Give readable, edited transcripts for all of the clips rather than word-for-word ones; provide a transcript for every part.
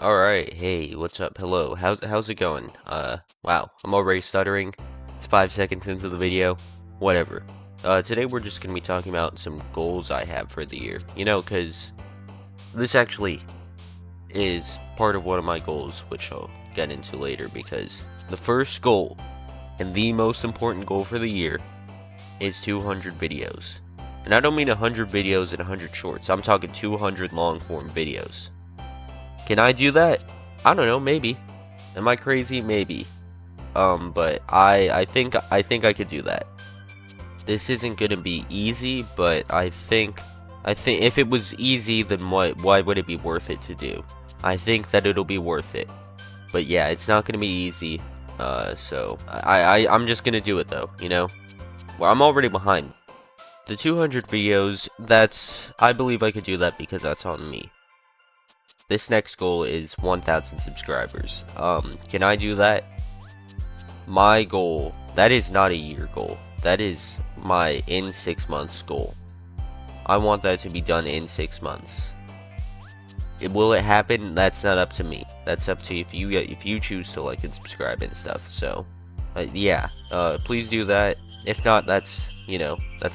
Alright, hey, what's up? Hello, how's it going? Wow, I'm already stuttering. It's 5 seconds into the video. Whatever. Today we're just gonna be talking about some goals I have for the year. Cause this actually is part of one of my goals, which I'll get into later, because the first goal, and the most important goal for the year, is 200 videos. And I don't mean 100 videos and 100 shorts, I'm talking 200 long-form videos. Can I do that? I don't know, maybe. Am I crazy? Maybe. But I think I could do that. This isn't gonna be easy, but I think if it was easy, then why would it be worth it to do? I think that it'll be worth it. But yeah, it's not gonna be easy. So I'm just gonna do it though, Well, I'm already behind. The 200 videos, I believe I could do that because that's on me. This next goal is 1,000 subscribers. Can I do that? My goal, that is not a year goal. That is my in 6 months goal. I want that to be done in 6 months. Will it happen? That's not up to me. That's up to if you choose to like and subscribe and stuff. So, yeah. Please do that. If not, that's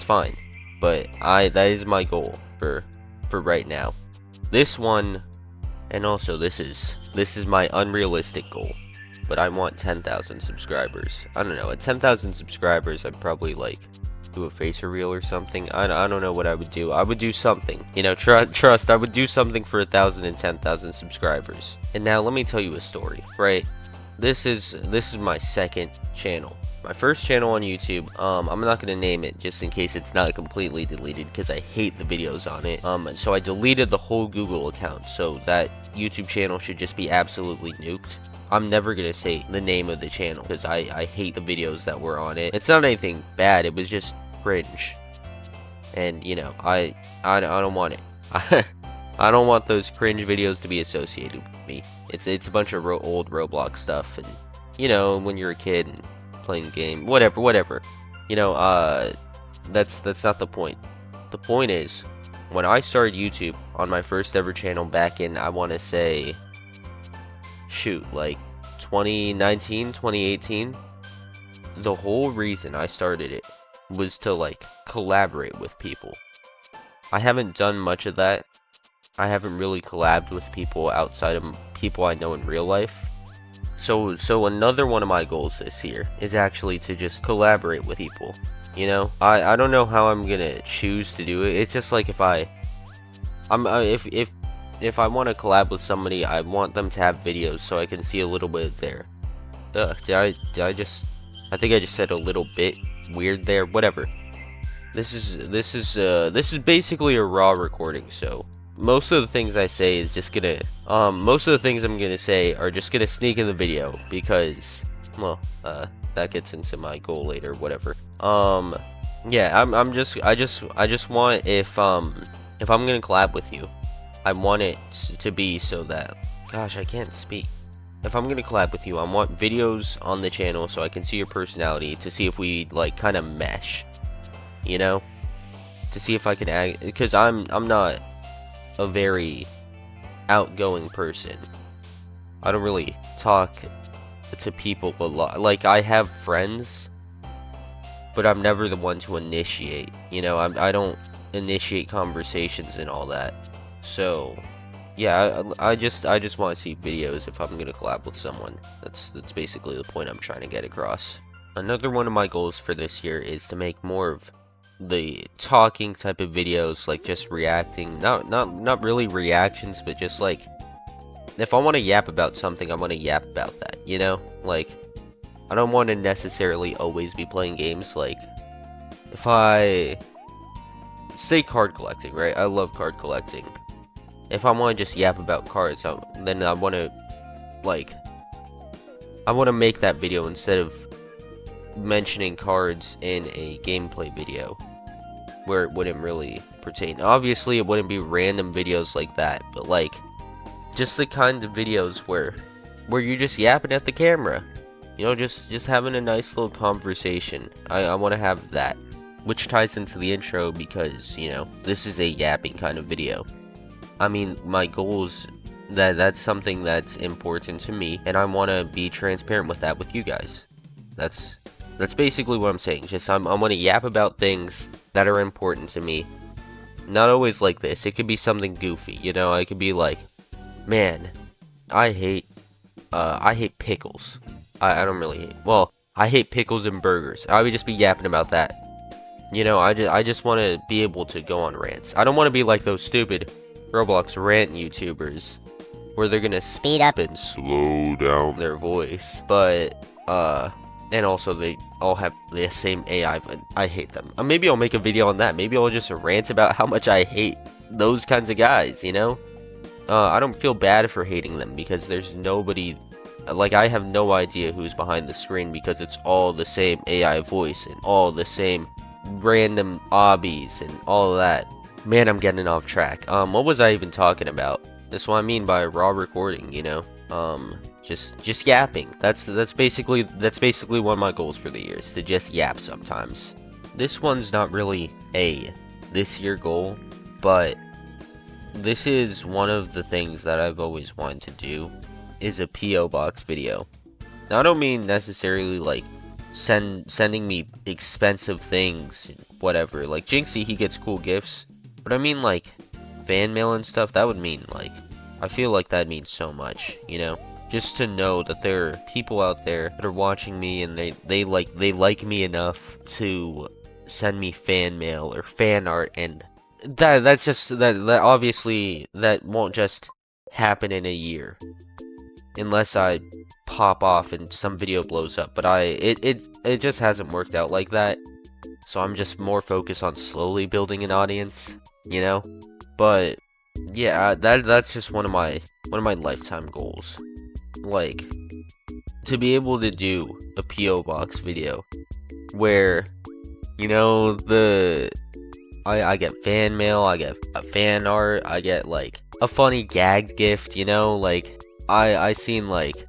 fine. But that is my goal for right now. This one. And also, this is my unrealistic goal, but I want 10,000 subscribers. I don't know, at 10,000 subscribers, I'd probably like do a face reveal or something. I don't know what I would do. I would do something. Trust. I would do something for 1,000 and 10,000 subscribers. And now let me tell you a story. Right, this is my second channel. My first channel on YouTube, I'm not going to name it just in case it's not completely deleted because I hate the videos on it. So I deleted the whole Google account, so that YouTube channel should just be absolutely nuked. I'm never going to say the name of the channel because I hate the videos that were on it. It's not anything bad, it was just cringe. And, I don't want it. I don't want those cringe videos to be associated with me. It's a bunch of old Roblox stuff, and, when you're a kid and playing game, whatever, that's not the point. The point is, when I started YouTube on my first ever channel back in, I want to say, like 2019, 2018, the whole reason I started it was to like collaborate with people. I haven't done much of that. I haven't really collabed with people outside of people I know in real life. So another one of my goals this year is actually to just collaborate with people. I don't know how I'm gonna choose to do it. It's just like if I want to collab with somebody, I want them to have videos so I can see a little bit there. Did I just? I think I just said a little bit weird there. Whatever. This is basically a raw recording, so. Most of the things I say is just gonna, most of the things I'm gonna say are just gonna sneak in the video because, well, that gets into my goal later, whatever. Yeah, I just want if I'm gonna collab with you, I want it to be so that, gosh, I can't speak. If I'm gonna collab with you, I want videos on the channel so I can see your personality to see if we like kind of mesh, to see if I can act, because I'm not a very outgoing person. I don't really talk to people a lot. Like, I have friends, but I'm never the one to initiate. I don't initiate conversations and all that. So, yeah, I just want to see videos if I'm gonna collab with someone. That's basically the point I'm trying to get across. Another one of my goals for this year is to make more of the talking type of videos, like just reacting, not really reactions, but just like if I want to yap about something, I want to yap about that, like I don't want to necessarily always be playing games. Like if I say card collecting, right, I love card collecting. If I want to just yap about cards, then I want to make that video instead of mentioning cards in a gameplay video where it wouldn't really pertain. Obviously it wouldn't be random videos like that, but like just the kind of videos where you're just yapping at the camera, just having a nice little conversation. I want to have that, which ties into the intro because this is a yapping kind of video. I mean, my goals That's something that's important to me, and I want to be transparent with that with you guys. That's basically what I'm saying. Just I want to yap about things that are important to me. Not always like this. It could be something goofy, you know. I could be like, man, I hate pickles. I don't really hate. Well, I hate pickles and burgers. I would just be yapping about that. You know, I just want to be able to go on rants. I don't want to be like those stupid Roblox rant YouTubers where they're gonna speed up and slow down their voice. But and also they all have the same AI, but I hate them. Maybe I'll make a video on that. Maybe I'll just rant about how much I hate those kinds of guys, you know? I don't feel bad for hating them because there's nobody, like, I have no idea who's behind the screen because it's all the same AI voice and all the same random obbies and all of that. Man, I'm getting off track. What was I even talking about? That's what I mean by raw recording, you know? Just yapping. That's basically one of my goals for the year, is to just yap sometimes. This one's not really a this year goal, but this is one of the things that I've always wanted to do, is a P.O. box video. Now, I don't mean necessarily like sending me expensive things, whatever. Like Jinxie, he gets cool gifts, but I mean like fan mail and stuff. That would mean, like, I feel like that means so much, you know? Just to know that there are people out there that are watching me and they like me enough to send me fan mail or fan art, and that obviously that won't just happen in a year unless I pop off and some video blows up. But it just hasn't worked out like that, so I'm just more focused on slowly building an audience, you know? But yeah, that's just one of my lifetime goals. Like, to be able to do a P.O. box video where, you know, I get fan mail, I get a fan art, I get like a funny gagged gift, you know? Like, I seen like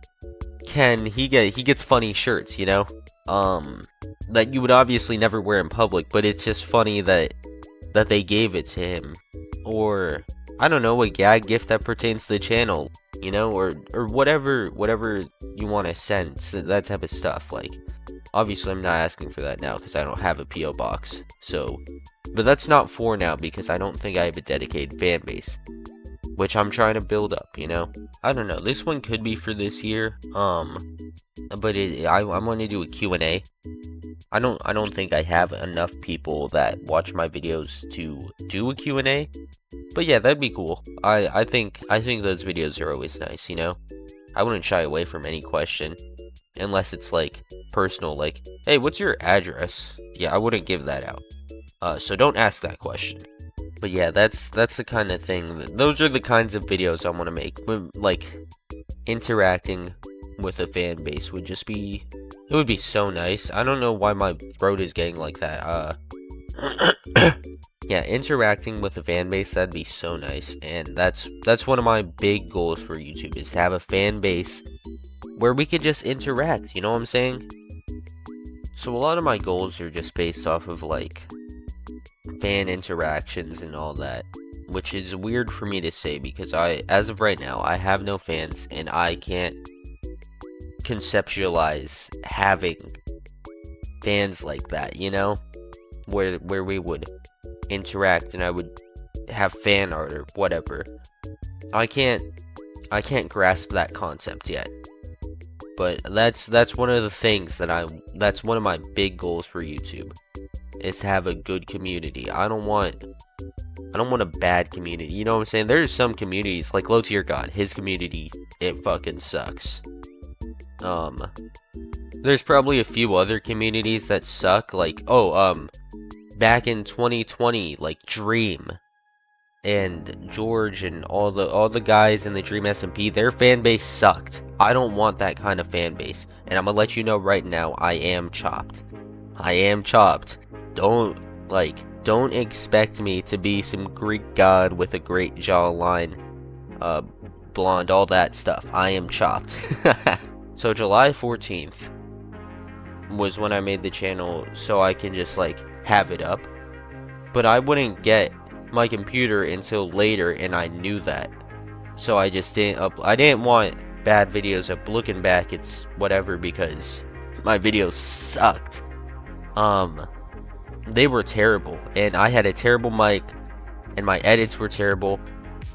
Ken, he gets funny shirts, you know, that you would obviously never wear in public, but it's just funny that they gave it to him. Or I don't know, a gag gift that pertains to the channel, you know, or whatever you want to send, so that type of stuff. Like, obviously I'm not asking for that now because I don't have a P.O. box, so, but that's not for now because I don't think I have a dedicated fan base, which I'm trying to build up, you know? I don't know, this one could be for this year, but I want to do a Q&A. I don't think I have enough people that watch my videos to do a Q&A, but yeah, that'd be cool. I think those videos are always nice, you know? I wouldn't shy away from any question, unless it's like personal, like, hey, what's your address? Yeah, I wouldn't give that out. So don't ask that question. But yeah, that's the kind of thing. Those are the kinds of videos I want to make. Like, interacting with a fan base would just be, it would be so nice. I don't know why my throat is getting like that. Yeah, interacting with a fan base, that'd be so nice. And that's one of my big goals for YouTube, is to have a fan base where we could just interact, you know what I'm saying? So a lot of my goals are just based off of like fan interactions and all that, which is weird for me to say because as of right now, I have no fans and I can't conceptualize having fans like that, you know, where we would interact and I would have fan art or whatever. I can't grasp that concept yet. But that's one of the things that's one of my big goals for YouTube, is to have a good community. I don't want a bad community, you know what I'm saying? There's some communities, like Low Tier God, his community, it fucking sucks. There's probably a few other communities that suck, like, back in 2020, like Dream and George and all the guys in the Dream SMP, their fan base sucked. I don't want that kind of fan base, and I'm gonna let you know right now, I am chopped. Don't expect me to be some Greek god with a great jawline, blonde, all that stuff. I am chopped. So July 14th was when I made the channel so I can just like have it up, but I wouldn't get my computer until later, and I knew that. so I just didn't I didn't want bad videos up. Looking back, it's whatever, because my videos sucked. They were terrible, and I had a terrible mic, and my edits were terrible,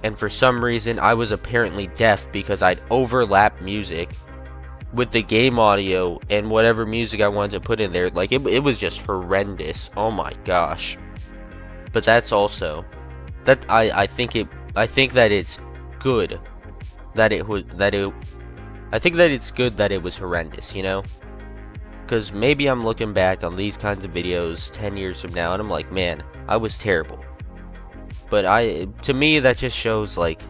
and for some reason I was apparently deaf because I'd overlap music with the game audio and whatever music I wanted to put in there. Like, it was just horrendous. Oh my gosh. But that's also that I think that it's good that I think that it's good that it was horrendous, you know? Because maybe I'm looking back on these kinds of videos 10 years from now and I'm like, man, I was terrible. But to me, that just shows, like,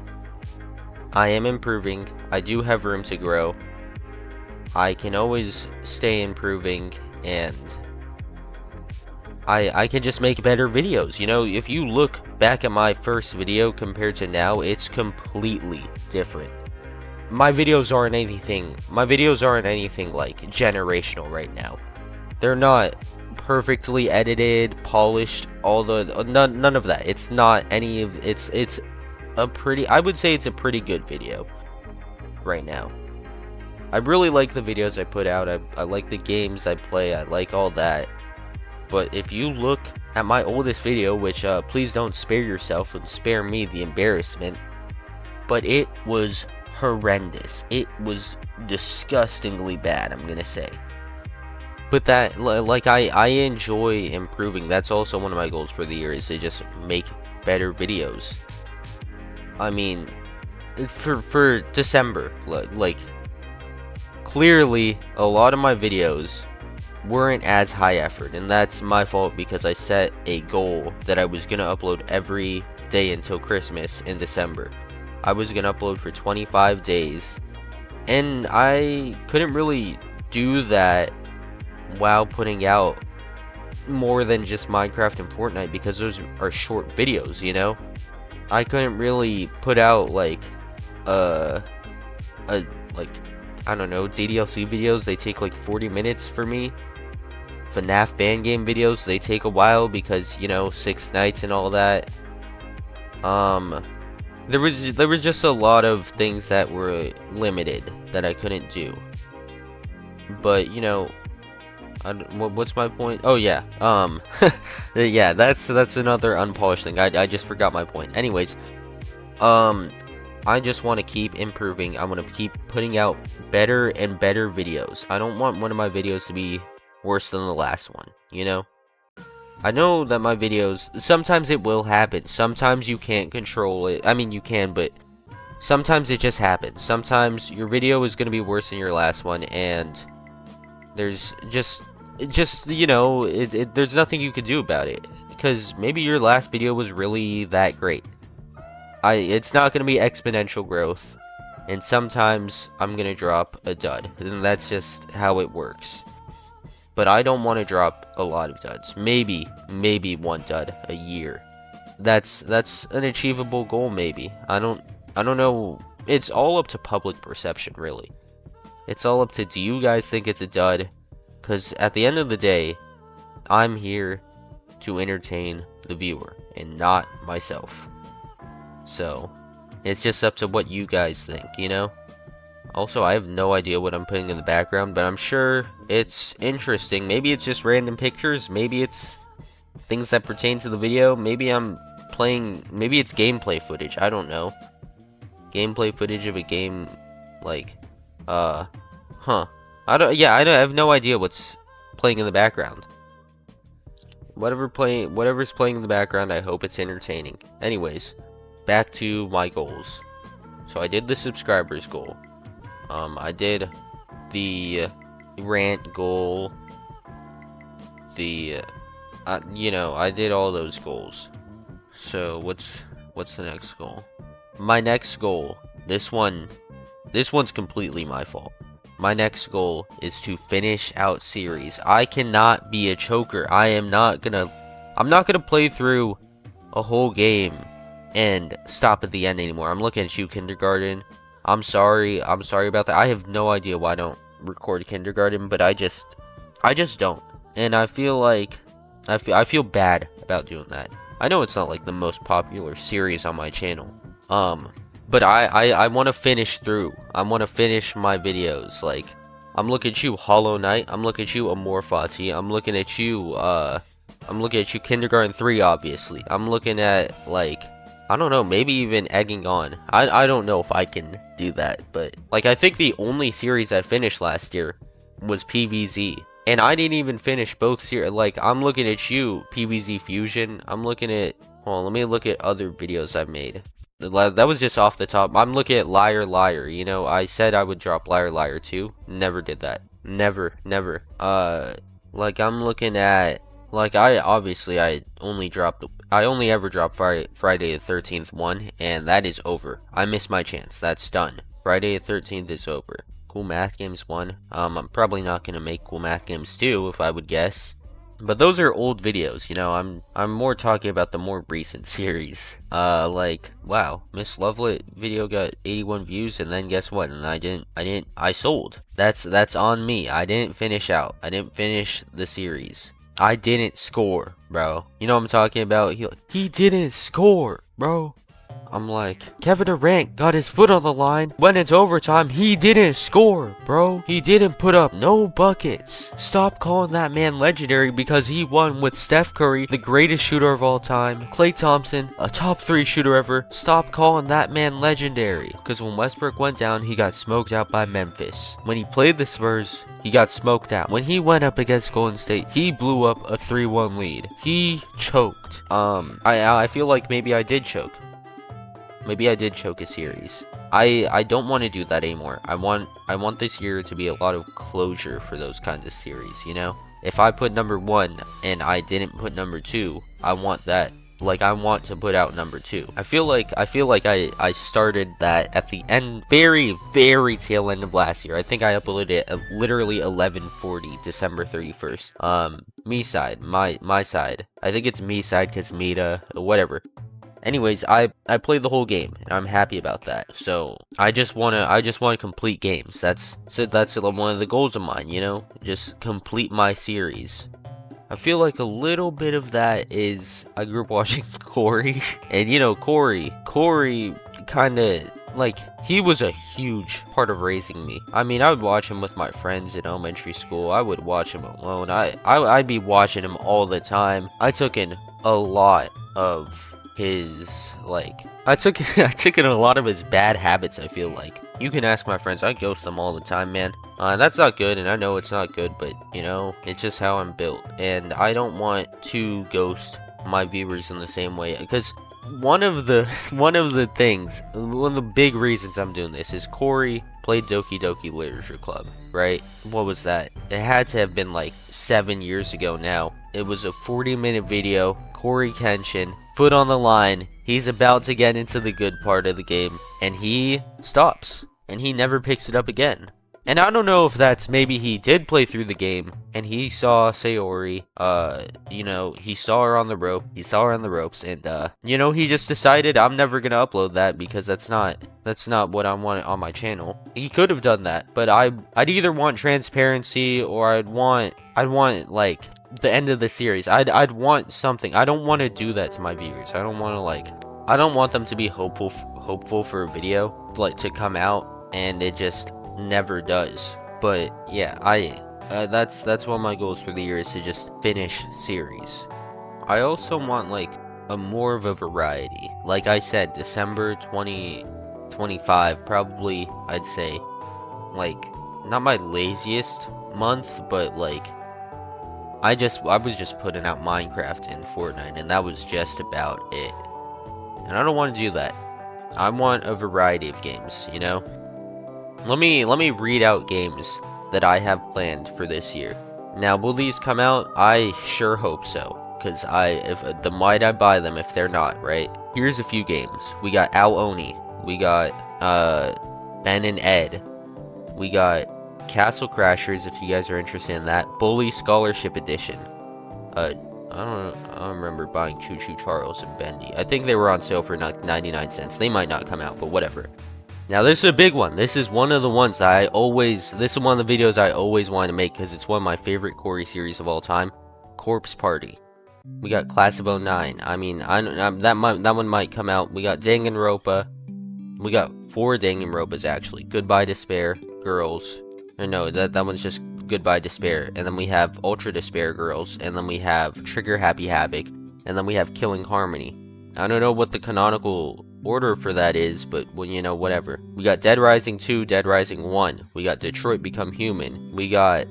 I am improving. I do have room to grow. I can always stay improving, and I can just make better videos. You know, if you look back at my first video compared to now, it's completely different. My videos aren't anything like generational right now. They're not perfectly edited, polished, none of that. It's not any of it's a pretty, I would say it's a pretty good video right now. I really like the videos I put out. I like the games I play. I like all that. But if you look at my oldest video, which please don't spare yourself and spare me the embarrassment, but it was horrendous. It was disgustingly bad, I'm gonna say. But that, like, I enjoy improving. That's also one of my goals for the year, is to just make better videos. I mean, for December, like, clearly a lot of my videos weren't as high effort, and that's my fault because I set a goal that I was gonna upload every day until Christmas in December. I was gonna upload for 25 days, and I couldn't really do that while putting out more than just Minecraft and Fortnite, because those are short videos, you know? I couldn't really put out like I don't know, DDLC videos. They take like 40 minutes for me. FNAF fan game videos, they take a while because, you know, 6 nights and all that. There was just a lot of things that were limited that I couldn't do. But, you know, what's my point? Oh yeah, yeah, that's another unpolished thing. I just forgot my point. Anyways, I just want to keep improving. I want to keep putting out better and better videos. I don't want one of my videos to be worse than the last one, you know? I know that my videos, sometimes it will happen. Sometimes you can't control it. I mean, you can, but sometimes it just happens. Sometimes your video is going to be worse than your last one, and there's just you know, there's nothing you could do about it, because maybe your last video was really that great. It's not going to be exponential growth, and sometimes I'm going to drop a dud, and that's just how it works. But I don't want to drop a lot of duds. Maybe one dud a year. That's an achievable goal, maybe. I don't know. It's all up to public perception, really. It's all up to, do you guys think it's a dud? Because at the end of the day, I'm here to entertain the viewer and not myself. So, it's just up to what you guys think, you know? Also, I have no idea what I'm putting in the background, but I'm sure it's interesting. Maybe it's just random pictures. Maybe it's things that pertain to the video. Maybe maybe it's gameplay footage. I don't know. Gameplay footage of a game, like, I have no idea what's playing in the background. Whatever's playing in the background, I hope it's entertaining. Anyways, back to my goals. So I did the subscribers goal. I did the rant goal. You know, I did all those goals. So what's the next goal? My next goal, this one's completely my fault. My next goal is to finish out series. I cannot be a choker. I'm not gonna play through a whole game and stop at the end anymore. I'm looking at you, Kindergarten. I'm sorry about that. I have no idea why I don't record Kindergarten, but I just don't. And I feel like I feel bad about doing that. I know it's not like the most popular series on my channel. But I want to finish through. I want to finish my videos. Like, I'm looking at you, Hollow Knight. I'm looking at you, Amorphati. I'm looking at you, Kindergarten 3, obviously. I'm looking at, like, I don't know, maybe even Egging On. I don't know if I can do that, but, like, I think the only series I finished last year was PVZ. And I didn't even finish both series. Like, I'm looking at you, PVZ Fusion. I'm looking at, hold on, let me look at other videos I've made. That was just off the top. I'm looking at Liar Liar, you know, I said I would drop Liar Liar 2. Never did that. Never. Like, I'm looking at, like, I only ever dropped Friday the 13th 1, and that is over. I missed my chance. That's done. Friday the 13th is over. Cool Math Games 1. I'm probably not gonna make Cool Math Games 2, if I would guess. But those are old videos, you know. I'm more talking about the more recent series. Like, wow, Miss Lovelet video got 81 views, and then guess what? And I sold. That's on me. I didn't finish out. I didn't finish the series. I didn't score, bro. You know what I'm talking about? He didn't score, bro. I'm like, Kevin Durant got his foot on the line. When it's overtime, he didn't score, bro. He didn't put up no buckets. Stop calling that man legendary because he won with Steph Curry, the greatest shooter of all time. Klay Thompson, a top 3 shooter ever. Stop calling that man legendary. Because when Westbrook went down, he got smoked out by Memphis. When he played the Spurs, he got smoked out. When he went up against Golden State, he blew up a 3-1 lead. He choked. I feel like maybe I did choke. Maybe I did choke a series. I don't want to do that anymore. I want this year to be a lot of closure for those kinds of series, you know? If I put number 1 and I didn't put number 2, I want that. Like, I want to put out number 2. I feel like I started that at the end, very, very tail end of last year. I think I uploaded it at literally 11:40, December 31st. Me side, my side. I think it's me side because Meta, whatever. Anyways, I played the whole game, and I'm happy about that. So I just wanna complete games. That's one of the goals of mine, you know, just complete my series. I feel like a little bit of that is I grew up watching Corey, and you know, Corey kind of, like, he was a huge part of raising me. I mean, I would watch him with my friends in elementary school. I would watch him alone. I'd be watching him all the time. I took in a lot of his, like, I took in a lot of his bad habits. I feel like, you can ask my friends, I ghost them all the time, man. That's not good, and I know it's not good, but you know, it's just how I'm built, and I don't want to ghost my viewers in the same way, because one of the big reasons I'm doing this is Corey played Doki Doki Literature Club, right? What was that? It had to have been like 7 years ago now. It was a 40-minute video. Corey Kenshin, foot on the line. He's about to get into the good part of the game, and he stops, and he never picks it up again. And I don't know if that's, maybe he did play through the game, and he saw Sayori, you know, he saw her on the ropes, and, you know, he just decided, I'm never gonna upload that, because that's not what I want on my channel. He could have done that, but I'd either want transparency, or I'd want, like, the end of the series. I'd want something. I don't want to do that to my viewers. I don't want to, like, I don't want them to be hopeful for a video, like, to come out, and it just never does. But yeah, that's one of my goals for the year, is to just finish series. I also want, like, a more of a variety. Like I said, December 2025, probably, I'd say, like, not my laziest month, but like, I was just putting out Minecraft and Fortnite, and that was just about it. And I don't want to do that. I want a variety of games, you know? Let me read out games that I have planned for this year. Now, will these come out? I sure hope so, because the might I buy them if they're not, right? Here's a few games. We got Ao Oni. We got Ben and Ed. We got Castle Crashers, if you guys are interested in that. Bully Scholarship Edition. I don't remember buying Choo Choo Charles and Bendy. I think they were on sale for 99 cents. They might not come out, but whatever. Now, this is a big one. This is one of the ones that this is one of the videos I always wanted to make, because it's one of my favorite Corey series of all time. Corpse Party. We got Class of 09. I mean, that one might come out. We got Danganronpa. We got 4 Danganronpas actually. Goodbye Despair, Girls. Or no, that one's just Goodbye Despair. And then we have Ultra Despair, Girls. And then we have Trigger Happy Havoc. And then we have Killing Harmony. I don't know what the canonical order for that is, but well, you know, whatever. We got Dead Rising 2, Dead Rising 1. We got Detroit Become Human. We got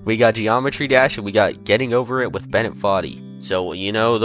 we got Geometry Dash, and we got Getting Over It with Bennett Foddy. So, you know,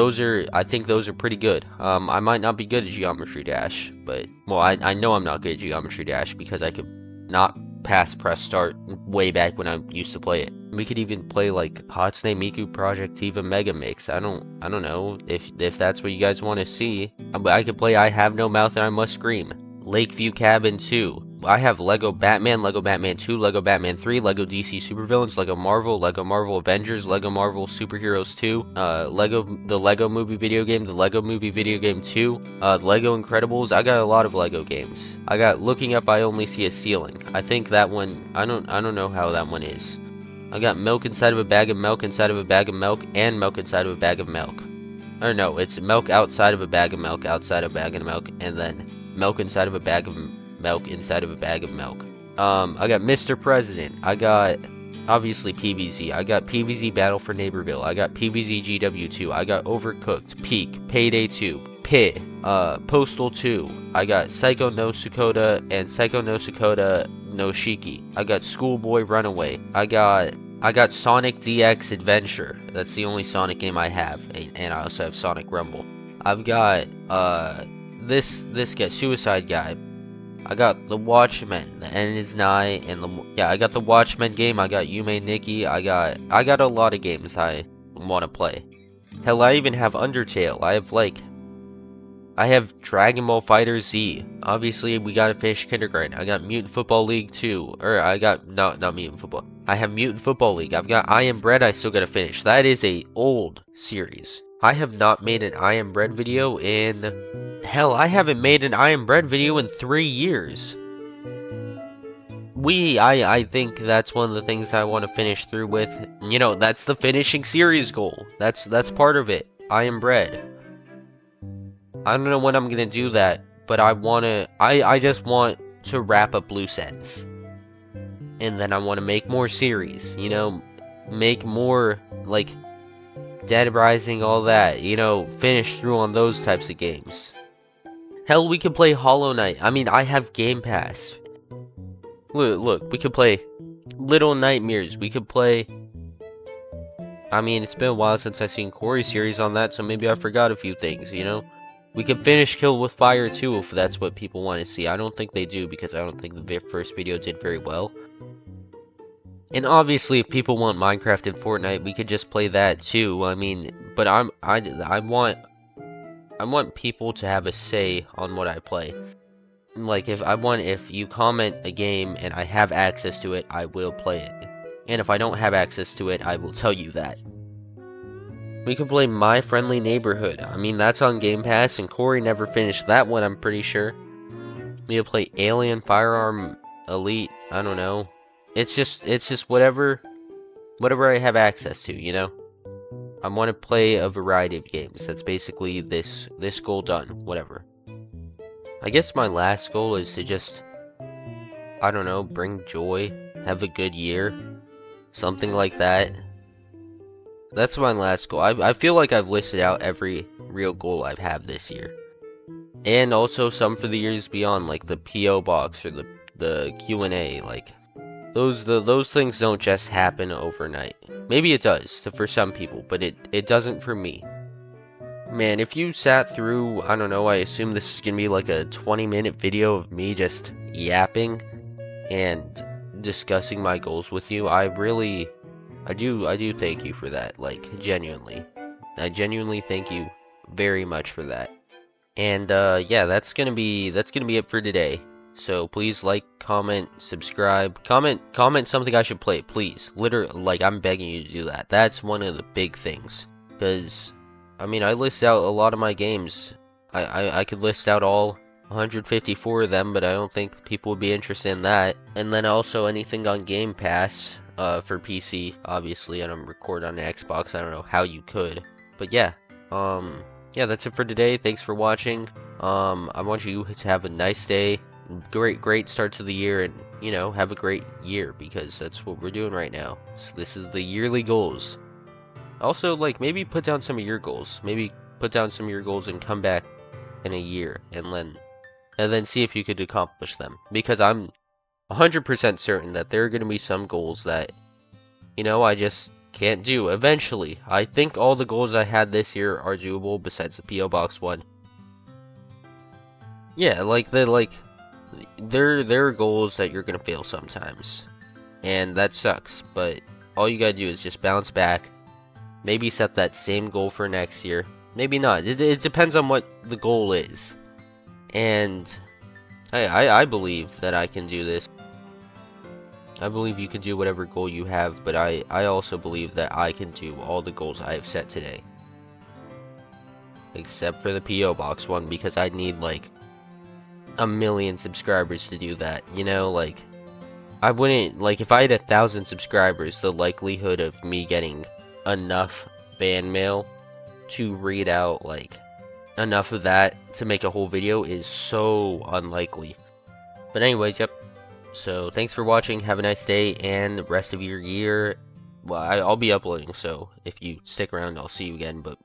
I think those are pretty good. I might not be good at Geometry Dash, but, well, I know I'm not good at Geometry Dash because I could not press start way back when I used to play it. We could even play like Hatsune Miku Project Eva Mega Mix. I don't know if that's what you guys want to see. I could play I Have No Mouth and I Must Scream. Lakeview Cabin 2. I have Lego Batman, Lego Batman 2, Lego Batman 3, Lego DC Supervillains, Lego Marvel Avengers, Lego Marvel Superheroes 2, the Lego Movie video game, the Lego Movie video game 2, Lego Incredibles. I got a lot of Lego games. I got Looking Up I Only See a Ceiling. I think that one, I don't know how that one is. I got Milk Inside of a Bag of Milk Inside of a Bag of Milk and Milk Inside of a Bag of Milk. Or no, it's Milk Outside of a Bag of Milk outside of a bag of milk, and then Milk Inside of a Bag of Milk inside of a bag of milk. I got Mr. President. I got obviously PVZ. I got PVZ Battle for Neighborville. I got PVZ GW2. I got Overcooked, Peak, Payday 2, Pit, Postal 2. I got Psycho no Sakota and Psycho no Sakota no Shiki. I got Schoolboy Runaway. I got Sonic DX Adventure. That's the only Sonic game I have, and I also have Sonic Rumble. I've got this guy, Suicide Guy. I got The Watchmen, The End Is Nigh, and I got the Watchmen game. I got Yume Nikki. I got a lot of games I want to play. Hell, I even have Undertale. I have Dragon Ball FighterZ. Obviously, we gotta finish kindergarten. I got Mutant Football League 2. Or I got not Mutant Football. I have Mutant Football League. I've got I Am Bread. I still gotta finish. That is a old series. I have not made an I Am Bread video in. Hell, I haven't made an I Am Bread video in 3 years. I think that's one of the things I want to finish through with. You know, that's the finishing series goal. That's part of it. I Am Bread. I don't know when I'm gonna do that, but I just want to wrap up loose ends. And then I want to make more series, you know, make more, like, Dead Rising, all that, you know, finish through on those types of games. Hell, we can play Hollow Knight. I mean, I have Game Pass. Look, we could play Little Nightmares. We could play. I mean, it's been a while since I've seen Corey's series on that, so maybe I forgot a few things, you know? We could finish Kill with Fire too, if that's what people want to see. I don't think they do, because I don't think the first video did very well. And obviously, if people want Minecraft and Fortnite, we could just play that too. I mean, but I want people to have a say on what I play. Like, if you comment a game and I have access to it, I will play it. And if I don't have access to it, I will tell you that. We can play My Friendly Neighborhood. I mean, that's on Game Pass, and Corey never finished that one, I'm pretty sure. We can play Alien Firearm Elite. I don't know. It's just whatever I have access to, you know? I want to play a variety of games. That's basically this goal done. Whatever. I guess my last goal is to just, I don't know, bring joy, have a good year, something like that. That's my last goal. I feel like I've listed out every real goal I've had this year. And also some for the years beyond, like the P.O. Box or the Q&A, like those things don't just happen overnight. Maybe it does for some people, but it doesn't for me. Man, if you sat through, I don't know, I assume this is gonna be like a 20-minute video of me just yapping and discussing my goals with you. I do thank you for that, like, genuinely. I genuinely thank you very much for that. And yeah, that's gonna be it for today. So please like, comment, subscribe, comment something I should play, please. Literally, like, I'm begging you to do that. That's one of the big things. Because, I mean, I list out a lot of my games. I could list out all 154 of them, but I don't think people would be interested in that. And then also anything on Game Pass, for PC, obviously. I don't record on the Xbox. I don't know how you could. But yeah, yeah, that's it for today. Thanks for watching. I want you to have a nice day, great start to the year, and have a great year, because that's what we're doing right now. This is the yearly goals. Also, like, maybe put down some of your goals. Maybe put down some of your goals and come back in a year and then see if you could accomplish them. Because I'm 100% certain that there are going to be some goals that, I just can't do eventually. I think all the goals I had this year are doable besides the P.O. Box one. Yeah, there are goals that you're going to fail sometimes. And that sucks, but all you got to do is just bounce back. Maybe set that same goal for next year. Maybe not. It depends on what the goal is. And I believe that I can do this. I believe you can do whatever goal you have, but I also believe that I can do all the goals I have set today. Except for the P.O. Box one, because I need like 1 million subscribers to do that. Like, I wouldn't, like, if I had 1,000 subscribers, the likelihood of me getting enough fan mail to read out, like, enough of that to make a whole video is so unlikely. But anyways, yep. So, thanks for watching, have a nice day, and the rest of your year. Well, I'll be uploading, so if you stick around, I'll see you again, but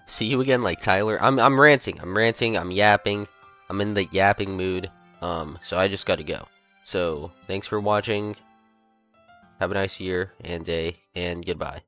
see you again like Tyler. I'm ranting, I'm yapping, I'm in the yapping mood, so I just gotta go. So, thanks for watching, have a nice year and day, and goodbye.